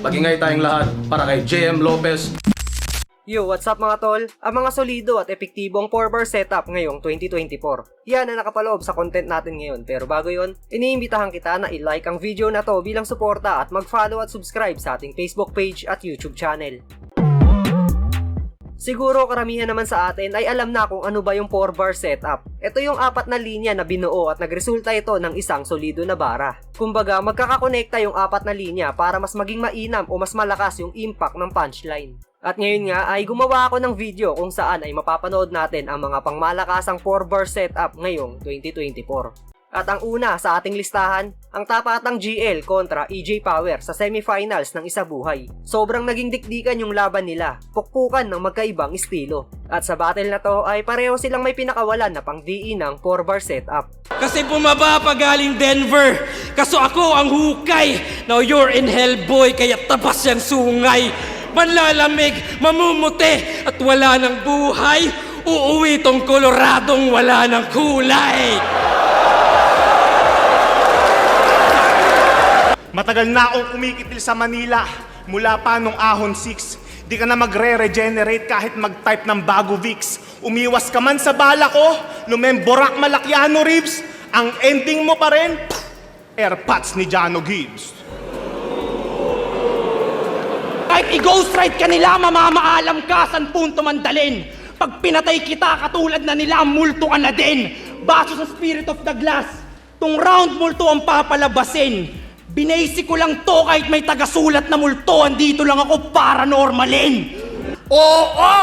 Magingay tayong lahat para kay JM Lopez. Yo, what's up mga tol? Ang mga solido at epektibong 4-bar setup ngayong 2024. Yan ang nakapaloob sa content natin ngayon. Pero bago yon, iniimbitahan kita na i-like ang video na to bilang suporta at mag-follow at subscribe sa ating Facebook page at YouTube channel. Siguro karamihan naman sa atin ay alam na kung ano ba yung 4-bar setup. Ito yung apat na linya na binuo at nagresulta ito ng isang solido na bara. Kumbaga, magkakakonekta yung apat na linya para mas maging mainam o mas malakas yung impact ng punchline. At ngayon nga ay gumawa ako ng video kung saan ay mapapanood natin ang mga pangmalakasang 4-bar setup ngayong 2024. At ang una sa ating listahan, ang tapatang GL kontra EJ Power sa semifinals ng Isa Buhay. Sobrang naging dikdikan yung laban nila, pukpukan ng magkaibang estilo. At sa battle na to ay pareho silang may pinakawalan na pang DE ng 4-bar setup. Kasi bumaba pa galing Denver, kaso ako ang hukay. Now you're in hell boy, kaya tabas yung sungay. Manlalamig, mamumuti, at wala ng buhay. Uuwi tong Coloradong wala ng kulay. Matagal na akong kumikitil sa Manila, mula pa nung Ahon 6. Di ka na magre-regenerate kahit mag-type ng bago Vicks. Umiwas ka man sa bala ko, lumemborak Malakiano ribs. Ang ending mo pa rin, airpods ni Jano Gibbs. Kahit i-ghost ride ka nila, mamamaalam ka saan punto man dalin. Pag pinatay kita, katulad na nila, multo ka na din. Baso sa Spirit of the Glass, tong round multo ang papalabasin. Binasic ko lang to kahit may tagasulat na multo, andito lang ako paranormalin. Oo!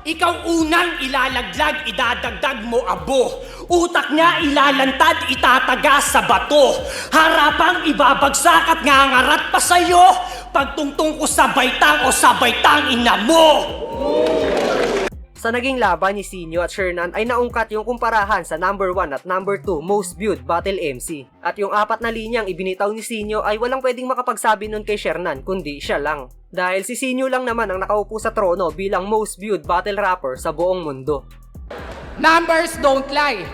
Ikaw unang ilalaglag, idadagdag mo abo. Utak niya ilalantad, itatagas sa bato. Harapang ibabagsak at ngangarat pa sa'yo. Pagtungtong ko sa baitang o sa baitang ina mo. Sa naging laban ni Sinyo at Shernan ay naungkat yung kumparahan sa number 1 at number 2 most viewed battle MC. At yung apat na linyang ibinitaw ni Sinyo ay walang pwedeng makapagsabi nun kay Shernan kundi siya lang. Dahil si Sinyo lang naman ang nakaupo sa trono bilang most viewed battle rapper sa buong mundo. Numbers don't lie.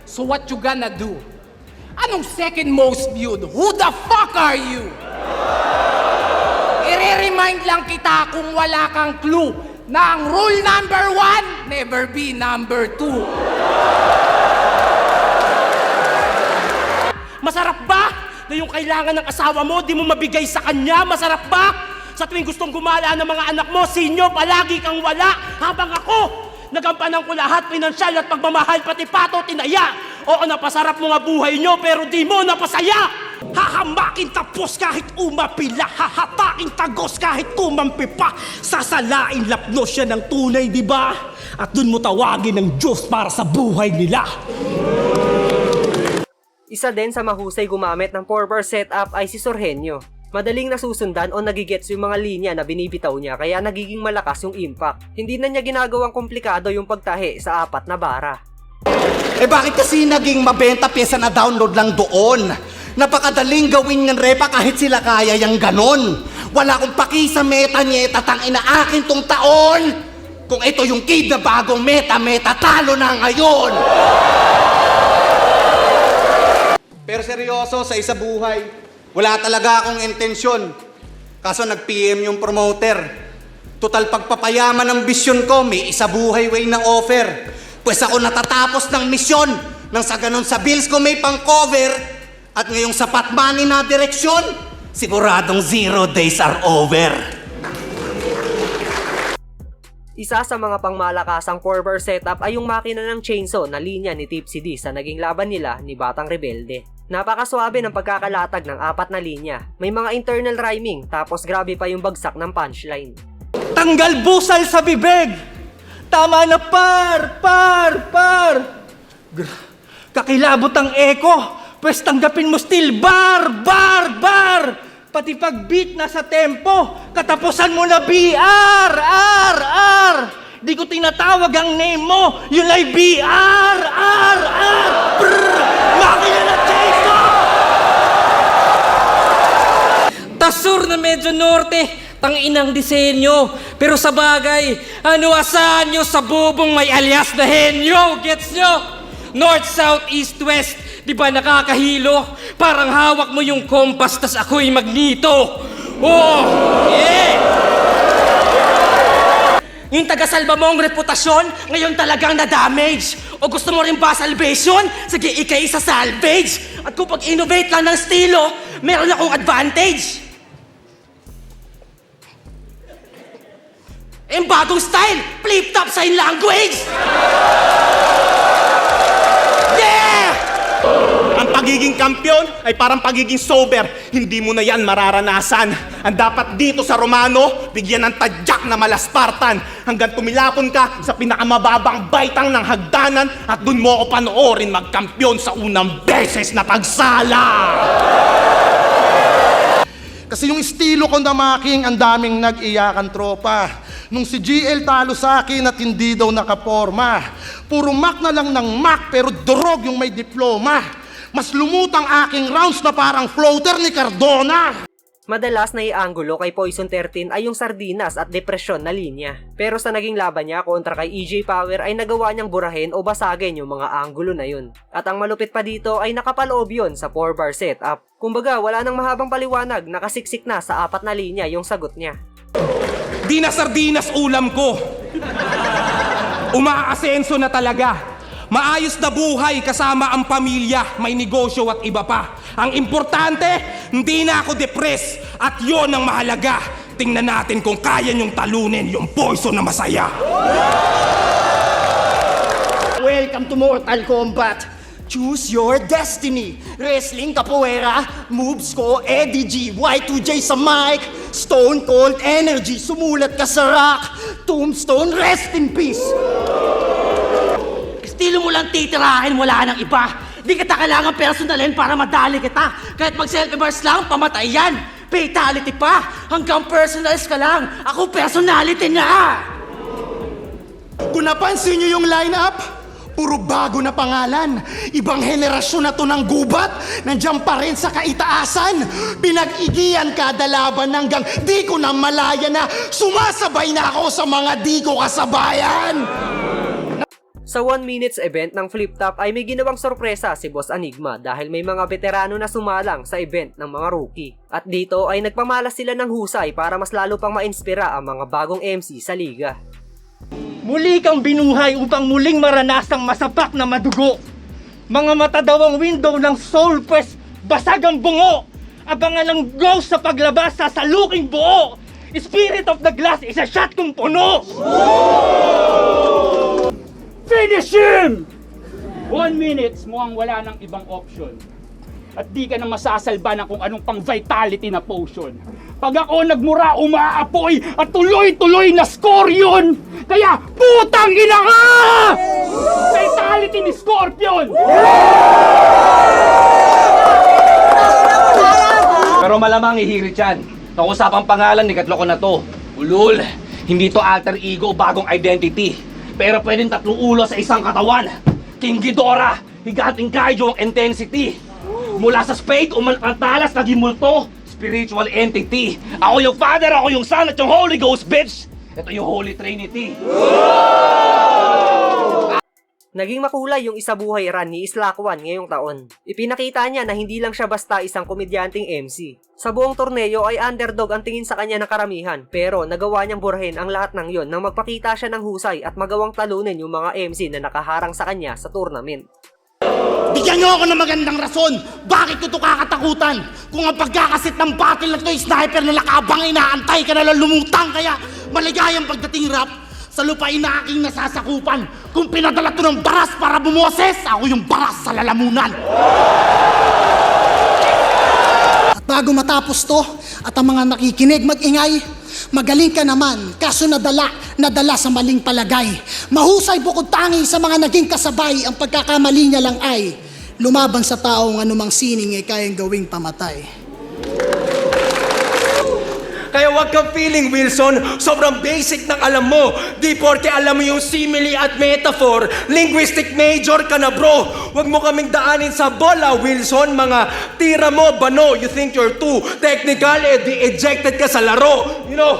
So what you gonna do? Anong second most viewed? Who the fuck are you? I-remind lang kita kung wala kang clue na ang rule number 1, never be number 2. Masarap ba na yung kailangan ng asawa mo, di mo mabigay sa kanya? Masarap ba? Sa tuwing gustong gumala ng mga anak mo, Sinyo, palagi kang wala. Habang ako, nagampanan ko lahat, pinansyal at pagmamahal, pati pato, tinaya. Oo, napasarap mo nga buhay nyo, pero di mo napasaya. Hahamakin tapos kahit umapila, hahataking tagos kahit kumampi pa. Sasalain lapnos siya ng tunay, di ba? At dun mo tawagin ng Diyos para sa buhay nila. Isa din sa mahusay gumamit ng 4-bar setup ay si Sorhenyo. Madaling nasusundan o nagigets yung mga linya na binibitaw niya kaya nagiging malakas yung impact. Hindi na niya ginagawang komplikado yung pagtahi sa apat na bara. Eh bakit kasi naging mabenta pyesa na download lang doon? Napakadaling gawin ng repa kahit sila kaya yung ganon. Wala akong paki sa meta-nyeta, tangina akin tong taon. Kung ito yung kid na bagong meta-meta, talo na ngayon. Pero seryoso, sa Isa Buhay, wala talaga akong intensyon. Kaso nag-PM yung promoter. Total pagpapayaman ng bisyon ko, may Isa Buhay way na offer. Pues ako natatapos ng misyon. Nang sa ganon sa bills ko may pang-cover. At ngayong sapat money na direksyon, siguradong 0 days are over. Isa sa mga pangmalakasang 4-bar setup ay yung makina ng chainsaw na linya ni Tipsy D sa naging laban nila ni Batang Rebelde. Napakaswabe ng pagkakalatag ng apat na linya. May mga internal rhyming tapos grabe pa yung bagsak ng punchline. Tanggal busal sa bibig! Tama na par! Kakilabot ang echo! Pwes tanggapin mo still bar! Pati pag beat na sa tempo, katapusan mo na BR! Di ko tinatawag ang name mo, yun ay BR! Makina na chase! Tasur na medyo norte, tanginang disenyo. Pero sa bagay, ano asahan nyo sa bubong may alias na henyo? Gets nyo? North, South, East, West. Di ba nakakahilo? Parang hawak mo yung kompas tas ako'y magnito. Oo, Yung taga-salba mo ang reputasyon, ngayon talagang na-damage. O gusto mo rin ba salvation? Sige, ikay sa salvage. At kung pag-innovate lang ng estilo, meron akong advantage. Yung bagong style, flip-top sign language! Yeah! Ang pagiging kampyon ay parang pagiging sober. Hindi mo na yan mararanasan. Ang dapat dito sa Romano, bigyan ng tadyak na malaspartan hanggang tumilapon ka sa pinakamababang baitang ng hagdanan at dun mo ako panoorin magkampyon sa unang beses na pagsala. Kasi yung estilo ko na making ang daming nag-iyakan tropa. Nung si GL talo sa akin at hindi daw nakaporma. Puro Mac na lang ng Mac pero durog yung may diploma. Mas lumutang aking rounds na parang floater ni Cardona. Madalas na ianggulo kay Poison 13 ay yung sardinas at depresyon na linya. Pero sa naging laban niya kontra kay EJ Power ay nagawa niyang burahin o basagin yung mga anggulo na yun. At ang malupit pa dito ay nakapaloob yun sa 4-bar setup. Kumbaga wala nang mahabang paliwanag, nakasiksik na sa 4 na linya yung sagot niya. Di na sardinas ulam ko. Umaasenso na talaga. Maayos na buhay kasama ang pamilya, may negosyo at iba pa. Ang importante, hindi na ako depressed at yon ang mahalaga. Tingnan natin kung kaya niyong talunin yung Poison na masaya. Welcome to Mortal Kombat. Choose your destiny. Wrestling capoeira, moves ko, Eddie G, Y2J sa mic, Stone Cold Energy, sumulat ka sa rock, Tombstone, rest in peace. Estilo mo lang titirahin, wala nang iba. Di kita kailangan personalin para madali kita. Kahit mag-selfie bars lang, pamatay yan. Fatality pa. Hanggang personals ka lang. Ako personality na. Kung napansin niyo yung lineup, puro bago na pangalan. Ibang henerasyon na to ng gubat. Nandiyan pa rin sa kaitaasan. Pinag-igiyan kada laban hanggang di ko na malaya na sumasabay na ako sa mga di ko kasabayan. Sa 1 minutes event ng Flip Top ay may ginawang sorpresa si Boss Enigma dahil may mga veterano na sumalang sa event ng mga rookie. At dito ay nagpamalas sila ng husay para mas lalo pang mainspira ang mga bagong MC sa liga. Muli kang binuhay upang muling maranasang masapak na madugo. Mga mata daw ang window ng Soul Quest, basag ang bungo. Abangan ng ghost sa paglabas sa saluking buo. Spirit of the Glass, isa shot kong puno. Finish him! 1 minute, mukhang wala nang ibang option. At di ka na masasalba ng kung anong pang vitality na potion. Pag ako nagmura, umaapoy at tuloy-tuloy na score yun! Kaya, putang ina ka! Vitality ni Scorpion! Pero malamang ihirit yan. Nakusapang pangalan ni Katloko na to. Ulul, hindi to alter ego, bagong identity. Pero pwedeng 3 ulo sa isang katawan. King Ghidorah, higating kayo ang intensity. Mula sa spade, umantalas, naging multo. Spiritual entity. Ako yung Father, ako yung Son, at yung Holy Ghost, bitch! Ito yung Holy Trinity. Naging makulay yung isabuhay run ni Islakwan ngayong taon. Ipinakita niya na hindi lang siya basta isang komedyanting MC. Sa buong torneo ay underdog ang tingin sa kanya ng karamihan, pero nagawa niyang burahin ang lahat ng yon nang magpakita siya ng husay at magawang talunin yung mga MC na nakaharang sa kanya sa tournament. Bigyan niyo ako ng magandang rason. Bakit ko ito kakatakutan? Kung ang pagkakasit ng battle na ito ay sniper na nakabang inaantay ka na lang lumutang. Kaya maligayang pagdating rap sa lupain na aking nasasakupan. Kung pinadala ito ng baras para bumoses, ako yung baras sa lalamunan. At bago matapos to, at ang mga nakikinig mag-ingay, magaling ka naman, kaso nadala sa maling palagay. Mahusay bukod tangi sa mga naging kasabay, ang pagkakamali niya lang ay lumaban sa taong anumang sining ay kayang gawing pamatay. Kaya wag kang feeling, Wilson. Sobrang basic ng alam mo. Di porke alam mo yung simile at metaphor. Linguistic major ka na, bro. Wag mo kaming daanin sa bola, Wilson. Mga tira mo, bano. You think you're too technical, di ejected ka sa laro. You know?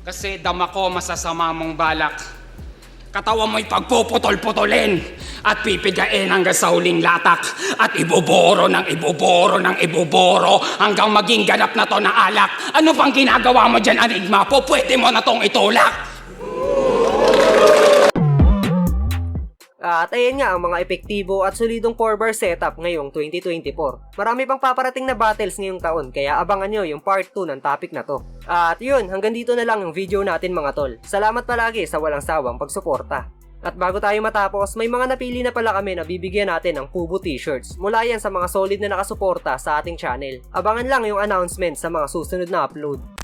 Kasi dama ko masasama mong balak. Katawan mo'y pagpuputol-putulin. at pipigain hanggang sa huling latak at ibuboro ng ibuboro ng ibuboro hanggang maging ganap na to na alak. Ano pang ginagawa mo dyan, Enigma? Po, pwede mo na tong itulak. At ayan nga ang mga epektibo at solidong 4-bar setup ngayong 2024. Marami pang paparating na battles ngayong taon, kaya abangan nyo yung part 2 ng topic na to. At yun, hanggang dito na lang yung video natin mga tol. Salamat palagi sa walang sawang pagsuporta. At bago tayo matapos, may mga napili na pala kami na bibigyan natin ng Pubo t-shirts. Mula yan sa mga solid na nakasuporta sa ating channel. Abangan lang yung announcement sa mga susunod na upload.